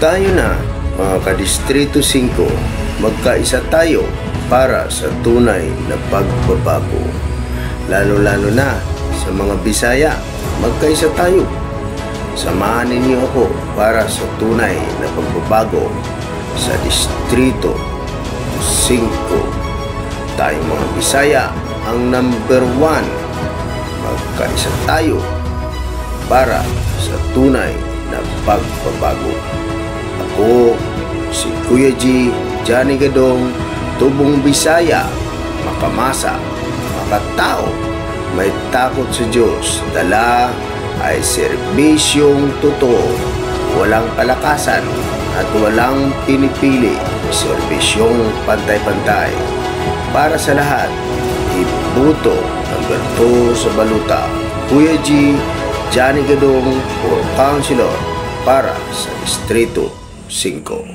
Tayo na, mga ka-Distrito 5, magkaisa tayo para sa tunay na pagbabago. Lalo-lalo na sa mga Bisaya, magkaisa tayo. Samahan ninyo ako para sa tunay na pagbabago sa Distrito 5. Tayong mga Bisaya ang number 1. Magkaisa tayo para sa tunay na pagbabago. Ako, si Kuya G, Johnny Gadong, tubong Bisaya, makamasa, makatao, may takot sa Diyos, dala ay serbisyong totoo, walang palakasan at walang pinipili, serbisyong pantay-pantay. Para sa lahat, ibuto ang berto sa baluta. Kuya G, Johnny Gadong, for Councilor para sa Distrito 5.